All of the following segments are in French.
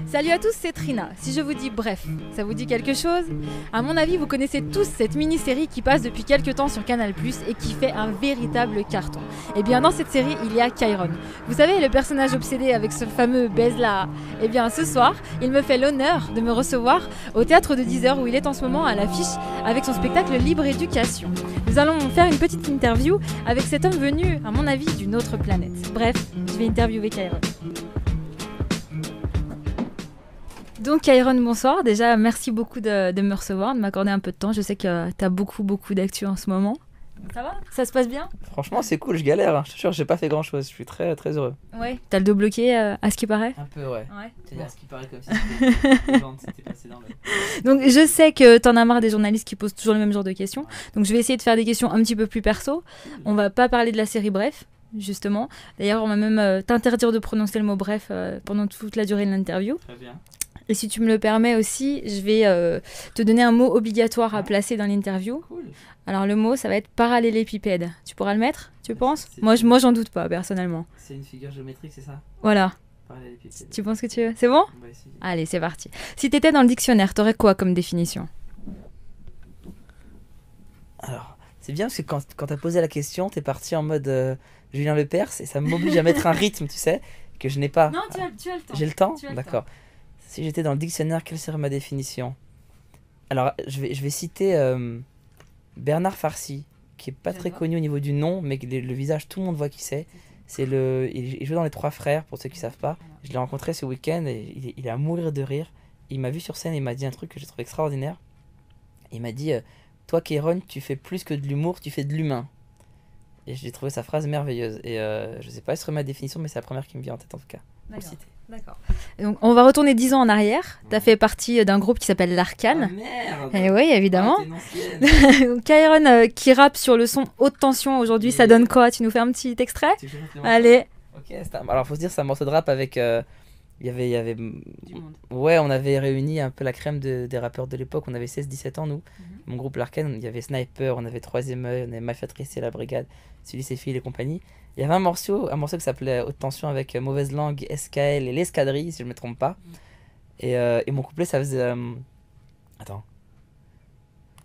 Salut à tous, c'est Trina. Si je vous dis bref, ça vous dit quelque chose? À mon avis, vous connaissez tous cette mini-série qui passe depuis quelques temps sur Canal+, et qui fait un véritable carton. Et bien dans cette série, il y a Kairon. Vous savez, le personnage obsédé avec ce fameux baiser là. Et bien ce soir, il me fait l'honneur de me recevoir au théâtre de 10h où il est en ce moment à l'affiche avec son spectacle Libre Éducation. Nous allons faire une petite interview avec cet homme venu, à mon avis, d'une autre planète. Bref, je vais interviewer Kairon. Donc Kairon, bonsoir. Déjà, merci beaucoup de me recevoir, de m'accorder un peu de temps. Je sais que tu as beaucoup d'actu en ce moment. Ça va? Ça se passe bien? Franchement, c'est cool, je galère. Hein. Je te jure, j'ai pas fait grand chose. Je suis très heureux. Ouais. T'as le dos bloqué à ce qui paraît? Un peu, ouais. C'est-à-dire bon. Ce qui paraît comme si c'était passé dans le... Donc je sais que t'en as marre des journalistes qui posent toujours le même genre de questions. Donc je vais essayer de faire des questions un petit peu plus perso. On va pas parler de la série Bref, justement. D'ailleurs, on va même t'interdire de prononcer le mot bref pendant toute la durée de l'interview. Très bien. Et si tu me le permets aussi, je vais te donner un mot obligatoire à placer dans l'interview. Cool. Alors le mot, ça va être parallélépipède. Tu pourras le mettre, tu penses? Moi, j'en doute pas, personnellement. C'est une figure géométrique, c'est ça? Voilà. Parallélépipède. Tu penses que tu veux? C'est bon? On va essayer. Allez, c'est parti. Si t'étais dans le dictionnaire, t'aurais quoi comme définition? Alors, c'est bien parce que quand t'as posé la question, t'es parti en mode Julien Lepers et ça m'oblige à mettre un rythme, tu sais, que je n'ai pas. Non, tu as le temps. J'ai le temps? Tu as le D'accord. Si j'étais dans le dictionnaire, quelle serait ma définition? Alors, je vais citer Bernard Farcy, qui est pas très connu au niveau du nom, mais le visage, tout le monde voit qui c'est. Il joue dans Les Trois Frères, pour ceux qui savent pas. Je l'ai rencontré ce week-end et il est à mourir de rire. Il m'a vu sur scène et il m'a dit un truc que j'ai trouvé extraordinaire. Il m'a dit toi, Kairon, tu fais plus que de l'humour, tu fais de l'humain. Et j'ai trouvé sa phrase merveilleuse. Et je sais pas si ce serait ma définition, mais c'est la première qui me vient en tête en tout cas. D'accord. Donc, on va retourner 10 ans en arrière. Tu as fait partie d'un groupe qui s'appelle l'Arcane. Oh merde! Et oui, évidemment. Ah, Kairon qui rappe sur le son haute tension aujourd'hui, ça donne quoi? Tu nous fais un petit extrait? Allez. Ok, alors faut se dire, c'est un morceau de rap avec... il y avait Du monde. Ouais, on avait réuni un peu la crème des rappeurs de l'époque. On avait 16-17 ans, nous. Mon groupe l'Arcane, il y avait Sniper, on avait Troisième Œil, on avait Mafia Tressé, La Brigade, Sully et Filles et compagnie. Il y avait un morceau qui s'appelait Haute Tension avec Mauvaise Langue, SKL et l'Escadrille, si je ne me trompe pas. Et mon couplet, ça faisait... Attends.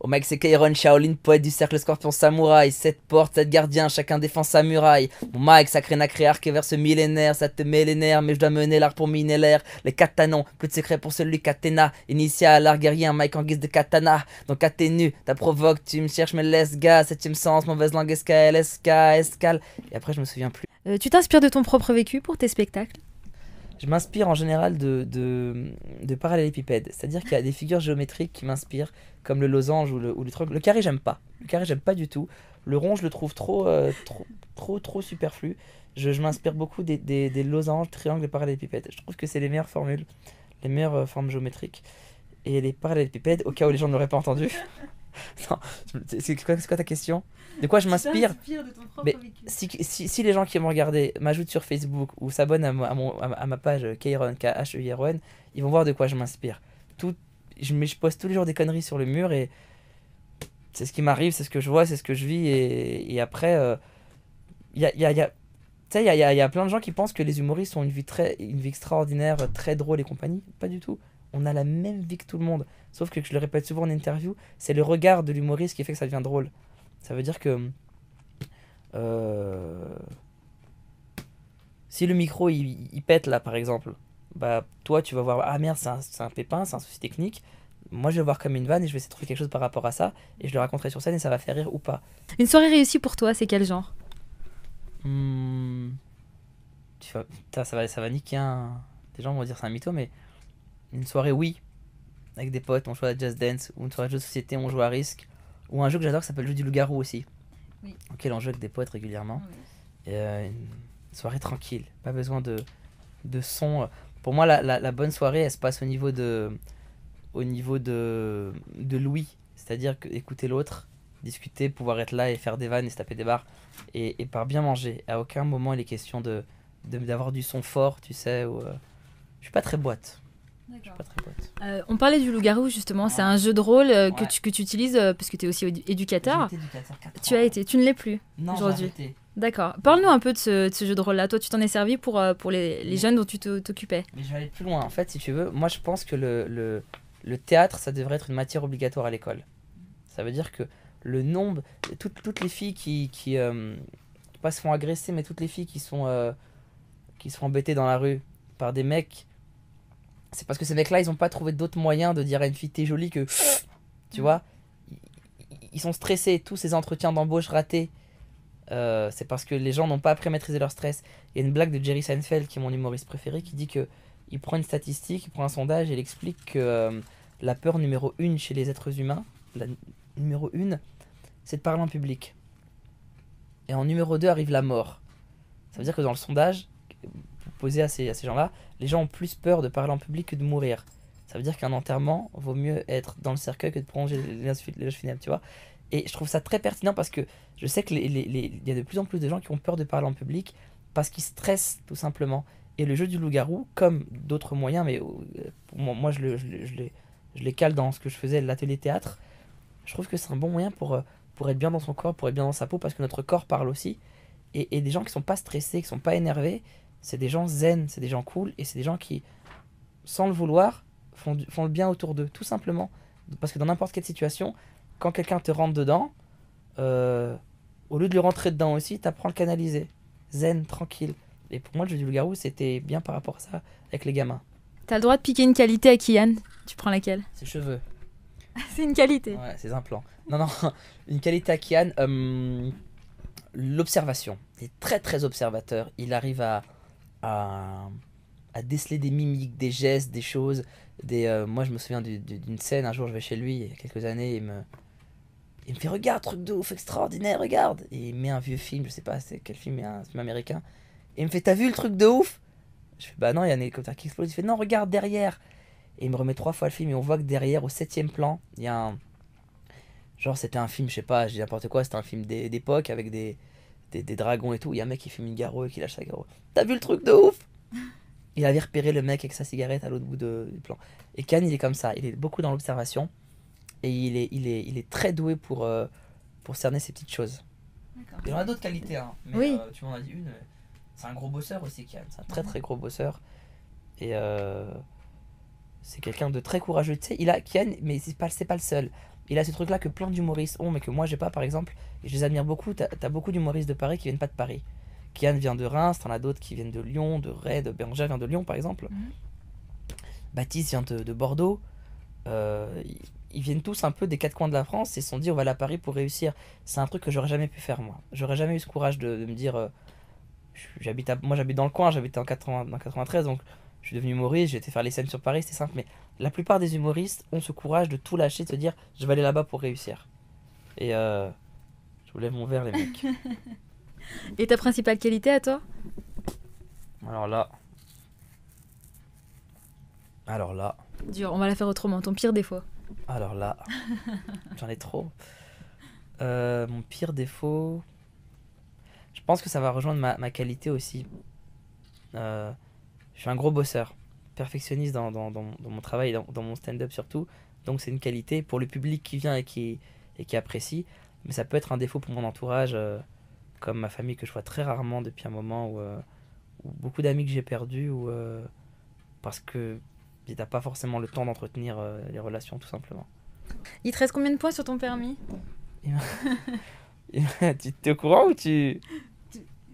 Oh mec, c'est Kairon, Shaolin, poète du cercle scorpion samouraï. 7 portes, 7 gardiens, chacun défend sa muraille. Mon mic, sacré nacré arqué vers ce millénaire. Ça te met les nerfs, mais je dois mener l'art pour miner l'air. Les katanons, plus de secret pour celui qu'Athéna. Initial, art guerrier, un mic en guise de katana. Donc atténue, t'as provoque, tu me cherches, mais laisse gars. 7ème sens, mauvaise langue, SKL, SK, escale. Et après, je me souviens plus. Tu t'inspires de ton propre vécu pour tes spectacles? Je m'inspire en général de parallélépipèdes. C'est-à-dire qu'il y a des figures géométriques qui m'inspirent, comme le losange ou le truc. Le carré, j'aime pas. Le carré, j'aime pas du tout. Le rond, je le trouve trop superflu. Je m'inspire beaucoup des losanges, triangles et parallélépipèdes. Je trouve que c'est les meilleures formules, les meilleures formes géométriques. Et les parallélépipèdes, au cas où les gens ne l'auraient pas entendu. Non, c'est quoi ta question? De quoi je m'inspire? Mais si les gens qui me regardent m'ajoutent sur Facebook ou s'abonnent à ma page Kairon, Kairon, ils vont voir de quoi je m'inspire. Je poste tous les jours des conneries sur le mur et c'est ce qui m'arrive, c'est ce que je vois, c'est ce que je vis. Et après, il y a plein de gens qui pensent que les humoristes ont une vie extraordinaire, très drôle et compagnie. Pas du tout. On a la même vie que tout le monde. Sauf que je le répète souvent en interview, c'est le regard de l'humoriste qui fait que ça devient drôle. Ça veut dire que si le micro il pète là par exemple, bah toi tu vas voir, ah merde, c'est un pépin, c'est un souci technique. Moi je vais le voir comme une vanne et je vais essayer de trouver quelque chose par rapport à ça et je le raconterai sur scène et ça va faire rire ou pas. Une soirée réussie pour toi, c'est quel genre? Ça va niquer des gens vont dire c'est un mytho, mais une soirée oui, avec des potes, on joue à Just Dance, ou une soirée de jeu de société, on joue à Risque, ou un jeu que j'adore qui s'appelle le jeu du loup-garou aussi, auquel on joue avec des potes régulièrement. Et une soirée tranquille, pas besoin de son. Pour moi, la bonne soirée, elle se passe au niveau de l'ouïe, c'est-à-dire écouter l'autre, discuter, pouvoir être là et faire des vannes et se taper des barres, et par bien manger. À aucun moment il est question d'avoir du son fort, tu sais. Je suis pas très boîte. On parlait du loup-garou justement, c'est un jeu de rôle que tu utilises parce que tu es aussi éducateur. Tu as été, tu ne l'es plus Non, aujourd'hui. D'accord. Parle-nous un peu de ce jeu de rôle-là. Toi, tu t'en es servi pour les jeunes dont tu t'occupais. Mais je vais aller plus loin. En fait, si tu veux, moi je pense que le théâtre, ça devrait être une matière obligatoire à l'école. Ça veut dire que le nombre, toutes les filles qui pas se font agresser, mais toutes les filles qui sont embêtées dans la rue par des mecs, c'est parce que ces mecs-là, ils ont pas trouvé d'autres moyens de dire à une fille t'es jolie que, tu vois, ils sont stressés, tous ces entretiens d'embauche ratés. C'est parce que les gens n'ont pas appris à maîtriser leur stress. Il y a une blague de Jerry Seinfeld, qui est mon humoriste préféré, qui dit que il prend une statistique, il prend un sondage et il explique que la peur numéro 1 chez les êtres humains, la numéro 1, c'est de parler en public. Et en numéro 2 arrive la mort. Ça veut dire que dans le sondage posé à ces gens-là, les gens ont plus peur de parler en public que de mourir. Ça veut dire qu'un enterrement vaut mieux être dans le cercueil que de prolonger les loges funèbres, tu vois. Et je trouve ça très pertinent parce que je sais que il y a de plus en plus de gens qui ont peur de parler en public parce qu'ils stressent tout simplement. Et le jeu du loup-garou, comme d'autres moyens, mais pour moi je les cale dans ce que je faisais, l'atelier théâtre, je trouve que c'est un bon moyen pour être bien dans son corps, pour être bien dans sa peau, parce que notre corps parle aussi. Et des gens qui sont pas stressés, qui sont pas énervés, c'est des gens zen, c'est des gens cool, et c'est des gens qui, sans le vouloir, font le bien autour d'eux, tout simplement. Parce que dans n'importe quelle situation, quand quelqu'un te rentre dedans, au lieu de lui rentrer dedans aussi, t'apprends à le canaliser. Zen, tranquille. Et pour moi, le jeu du loup-garou, c'était bien par rapport à ça avec les gamins. T'as le droit de piquer une qualité à Kian. Tu prends laquelle? Ses cheveux. C'est une qualité. Ouais, ses implants. Non, une qualité à Kian, l'observation. Il est très très observateur. Il arrive à déceler des mimiques, des gestes, des choses. Moi, je me souviens d'une scène, un jour, je vais chez lui, il y a quelques années, il me fait regarde, truc de ouf, extraordinaire, regarde. Et il met un vieux film, je sais pas c'est quel film, mais un film américain. Et il me fait t'as vu le truc de ouf? Je fais bah non, il y a un hélicoptère qui explose. Il fait non, regarde derrière. Et il me remet 3 fois le film et on voit que derrière, au 7ème plan, il y a un. Genre, c'était un film, je sais pas, je dis n'importe quoi, c'était un film d'époque avec des dragons et tout. Il y a un mec qui fume une garrot et qui lâche sa garrot. T'as vu le truc de ouf? Il avait repéré le mec avec sa cigarette à l'autre bout du plan. Et Can, il est comme ça, il est beaucoup dans l'observation. Et il est très doué pour cerner ces petites choses. Il y en a d'autres qualités, hein. Mais oui. Tu m'en as dit une. C'est un gros bosseur aussi, Can. C'est un très très gros bosseur. Et c'est quelqu'un de très courageux. Tu sais, il a Kian, mais c'est pas le seul. Il a ce truc-là que plein d'humoristes ont, mais que moi j'ai pas, par exemple. Et je les admire beaucoup. T'as beaucoup d'humoristes de Paris qui viennent pas de Paris. Kian vient de Reims, t'en as d'autres qui viennent de Lyon, de Rennes. Berger vient de Lyon, par exemple. Baptiste vient de Bordeaux. Ils viennent tous un peu des 4 coins de la France et se sont dit on va aller à Paris pour réussir. C'est un truc que j'aurais jamais pu faire, moi. J'aurais jamais eu ce courage de me dire. Moi j'habite dans le coin, j'habitais en 93, donc je suis devenu humoriste, j'ai été faire les scènes sur Paris, c'était simple. Mais la plupart des humoristes ont ce courage de tout lâcher, de se dire je vais aller là-bas pour réussir. Et je vous lève mon verre, les mecs. Et ta principale qualité à toi? Alors là. Dur, on va la faire autrement. Ton pire défaut? Alors là. J'en ai trop. Mon pire défaut. Je pense que ça va rejoindre ma qualité aussi. Je suis un gros bosseur, perfectionniste dans mon travail, dans mon stand-up surtout. Donc c'est une qualité pour le public qui vient et qui apprécie. Mais ça peut être un défaut pour mon entourage, comme ma famille que je vois très rarement depuis un moment, ou beaucoup d'amis que j'ai perdus, parce que t'as pas forcément le temps d'entretenir les relations tout simplement. Il te reste combien de points sur ton permis? Tu t'es au courant ou tu...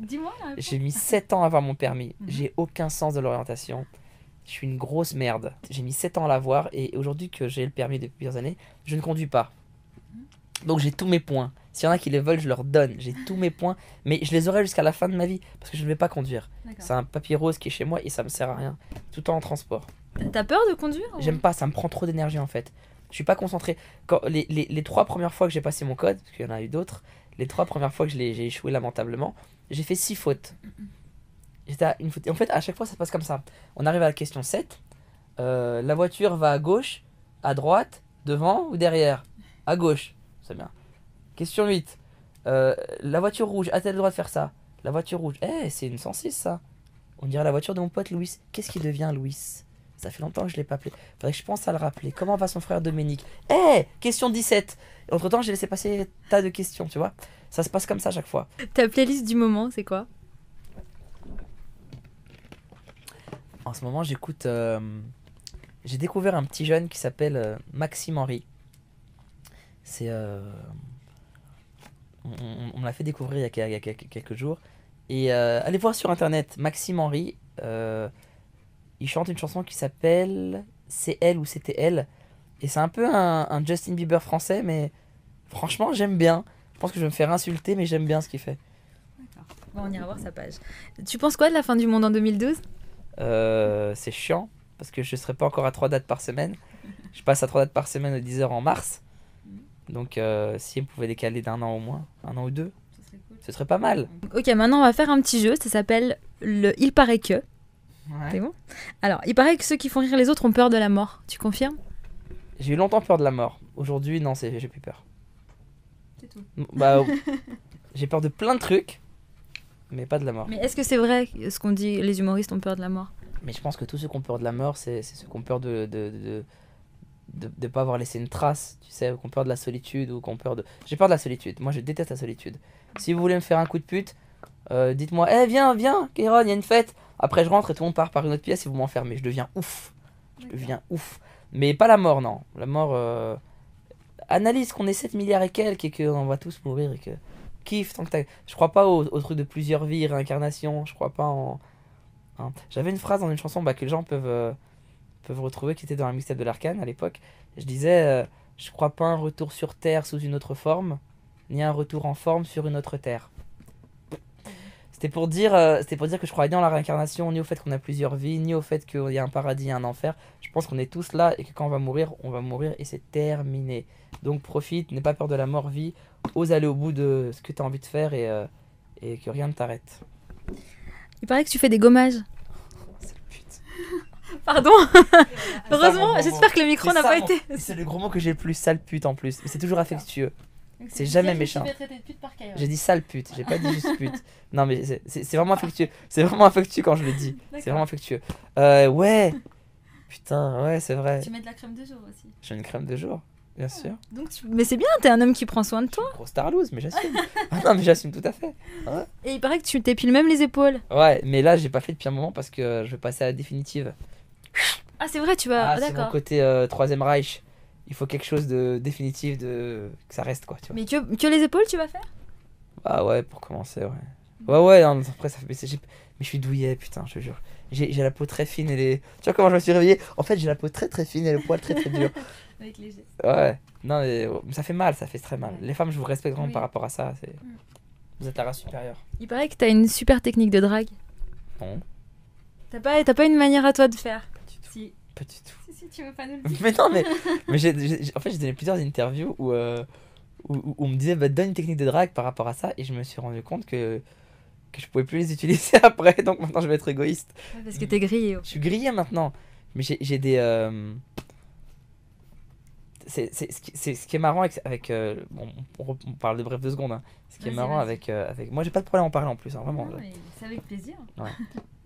Dis-moi. J'ai mis 7 ans à avoir mon permis. J'ai aucun sens de l'orientation. Je suis une grosse merde. J'ai mis 7 ans à l'avoir et aujourd'hui que j'ai le permis depuis plusieurs années, je ne conduis pas. Donc j'ai tous mes points. S'il y en a qui les veulent, je leur donne. J'ai tous mes points, mais je les aurai jusqu'à la fin de ma vie parce que je ne vais pas conduire. D'accord. C'est un papier rose qui est chez moi et ça me sert à rien. Tout le temps en transport. T'as peur de conduire? J'aime pas, ça me prend trop d'énergie en fait. Je suis pas concentré. Quand les 3 premières fois que j'ai passé mon code, parce qu'il y en a eu d'autres, les 3 premières fois que j'ai échoué lamentablement, j'ai fait 6 fautes. J'étais à une faute. Et en fait, à chaque fois, ça se passe comme ça. On arrive à la question 7. La voiture va à gauche, à droite, devant ou derrière? À gauche. C'est bien. Question 8. La voiture rouge, a-t-elle le droit de faire ça? La voiture rouge. C'est une 106 ça. On dirait la voiture de mon pote Louis. Qu'est-ce qui devient Louis? Ça fait longtemps que je l'ai pas appelé. Faudrait que je pense à le rappeler. Comment va son frère Dominique? Eh, question 17. Entre temps, j'ai laissé passer un tas de questions, tu vois. Ça se passe comme ça à chaque fois. Ta playlist du moment, c'est quoi? En ce moment, j'écoute. J'ai découvert un petit jeune qui s'appelle Maxime Henry. C'est. On me l'a fait découvrir il y a quelques jours. Et allez voir sur internet, Maxime Henry. Il chante une chanson qui s'appelle C'est elle ou c'était elle. Et c'est un peu un Justin Bieber français, mais franchement, j'aime bien. Je pense que je vais me faire insulter, mais j'aime bien ce qu'il fait. D'accord. Bon, on ira voir sa page. Tu penses quoi de la fin du monde en 2012? C'est chiant, parce que je ne serai pas encore à 3 dates par semaine. Je passe à 3 dates par semaine aux 10 heures en mars. Donc si on pouvait décaler d'un an au moins, un an ou deux, ce serait pas mal. Ok, maintenant on va faire un petit jeu, ça s'appelle le Il paraît que. Ouais. C'est bon? Alors, il paraît que ceux qui font rire les autres ont peur de la mort. Tu confirmes? J'ai eu longtemps peur de la mort. Aujourd'hui, non, j'ai plus peur. C'est tout. Bah, j'ai peur de plein de trucs, mais pas de la mort. Mais est-ce que c'est vrai ce qu'on dit, les humoristes ont peur de la mort? Mais je pense que tous ceux qui ont peur de la mort, c'est ceux qui ont peur de pas avoir laissé une trace, tu sais, ou qui ont peur de la solitude, ou qui ont peur de... J'ai peur de la solitude. Moi, je déteste la solitude. Si vous voulez me faire un coup de pute, dites-moi, viens, Kéron, il y a une fête. Après, je rentre et tout le monde part par une autre pièce et vous m'enfermez. Je deviens ouf. Je deviens ouf. Mais pas la mort, non. La mort, analyse qu'on est 7 milliards et quelques et qu'on va tous mourir et que... Kiffe tant que t'as... Je crois pas au truc de plusieurs vies, réincarnation. Je crois pas en... J'avais une phrase dans une chanson que les gens peuvent retrouver qui était dans la mixtape de l'Arcane à l'époque. Je disais je crois pas un retour sur Terre sous une autre forme, ni un retour en forme sur une autre Terre. C'était pour dire que je croyais ni en la réincarnation, ni au fait qu'on a plusieurs vies, ni au fait qu'il y a un paradis et un enfer. Je pense qu'on est tous là et que quand on va mourir et c'est terminé. Donc profite, n'aie pas peur de la mort, vis, ose aller au bout de ce que tu as envie de faire et que rien ne t'arrête. Il paraît que tu fais des gommages. C'est le pute. Pardon. Heureusement, j'espère que le micro n'a pas été... C'est le gros mot que j'ai le plus, sale pute en plus. Mais c'est toujours affectueux. C'est jamais méchant. J'ai dit sale pute, j'ai pas dit juste pute. Non mais c'est vraiment affectueux. C'est vraiment affectueux quand je le dis. C'est vraiment affectueux. Ouais. Putain, ouais, c'est vrai. Tu mets de la crème de jour aussi. J'ai une crème de jour, bien sûr. Donc Mais c'est bien, t'es un homme qui prend soin de toi. Gros starlouse, mais j'assume. Ah non, mais j'assume tout à fait. Ouais. Et il paraît que tu t'épiles même les épaules. Ouais, mais là j'ai pas fait depuis un moment parce que je vais passer à la définitive. Ah c'est vrai, tu vas... C'est mon d'accord. côté Troisième Reich. Il faut quelque chose de définitif, que ça reste quoi, tu vois. Mais que les épaules tu vas faire? Ah ouais, pour commencer, ouais. Ouais, non, après ça fait... Mais je suis douillet, putain, je te jure. J'ai la peau très fine et les... Tu vois comment je me suis réveillé? En fait, j'ai la peau très très fine et le poil très très dur. Avec les gestes. Ouais, non, mais ça fait mal, ça fait très mal. Ouais. Les femmes, je vous respecte vraiment Oui. par rapport à ça. Vous êtes la race supérieure. Il paraît que t'as une super technique de drague. Non, T'as pas une manière à toi de faire? pas du tout. Si. Pas du tout. Si, tu veux pas nous le dire. Mais non, mais en fait, j'ai donné plusieurs interviews où on me disait, bah, donne une technique de drague par rapport à ça, et je me suis rendu compte que je pouvais plus les utiliser après, donc maintenant je vais être égoïste. Ouais, parce que t'es grillé. Je suis grillé maintenant, mais j'ai des... C'est ce qui est marrant avec bon, on parle de bref 2 secondes, hein. Ce qui est Vas-y, marrant vas-y. avec moi, j'ai pas de problème à en parler en plus, hein, vraiment. C'est avec plaisir.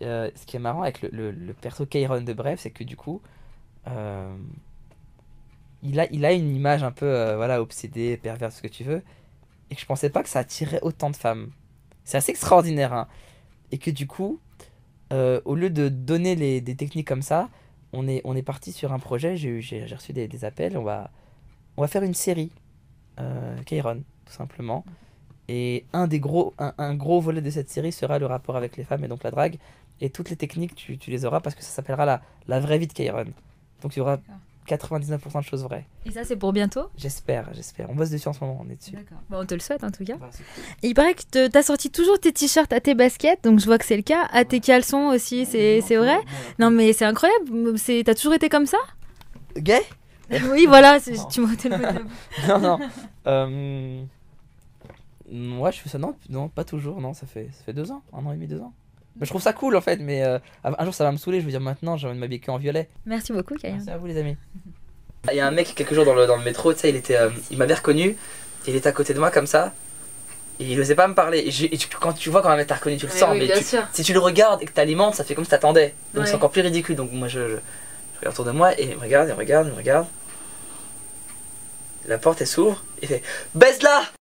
Ce qui est marrant avec le perso Kairon de Bref, c'est que du coup, il a une image un peu voilà, obsédée, perverse, ce que tu veux, et que je pensais pas que ça attirait autant de femmes. C'est assez extraordinaire, hein. Et que du coup, au lieu de donner des techniques comme ça, on est parti sur un projet, j'ai reçu des appels, on va faire une série, Kairon, tout simplement. Et un gros volet de cette série sera le rapport avec les femmes et donc la drague. Et toutes les techniques, tu les auras parce que ça s'appellera la vraie vie de Kairon. Donc il y aura 99% de choses vraies. Et ça, c'est pour bientôt? J'espère. On bosse dessus en ce moment, on est dessus. D'accord. Bon, on te le souhaite en tout cas. Ouais, c'est cool. Et il paraît que t'as sorti toujours tes t-shirts à tes baskets, donc je vois que c'est le cas. À tes caleçons aussi, c'est vrai? Non, mais c'est incroyable. T'as toujours été comme ça? Gay? Oui, voilà, Non. tu m'as ôté le mot de la bouche. Non. Ouais, je fais ça, non, pas toujours, non, ça fait 2 ans, 1 an et demi, 2 ans. Mais je trouve ça cool en fait, mais un jour ça va me saouler, je veux dire maintenant j'ai envie de m'habiller que en violet. Merci beaucoup, Kayan. Merci à vous les amis. Il y a un mec quelques jours dans le métro, tu sais, il m'avait reconnu, il était à côté de moi comme ça, et il osait pas me parler. Quand tu vois quand un mec t'a reconnu, tu le sens, oui, mais bien sûr. si tu le regardes et que t'alimentes, ça fait comme si t'attendais. Donc Ouais. c'est encore plus ridicule, donc moi je Je regarde autour de moi et il me regarde, il me regarde, il me regarde. La porte elle s'ouvre, il fait baise-la!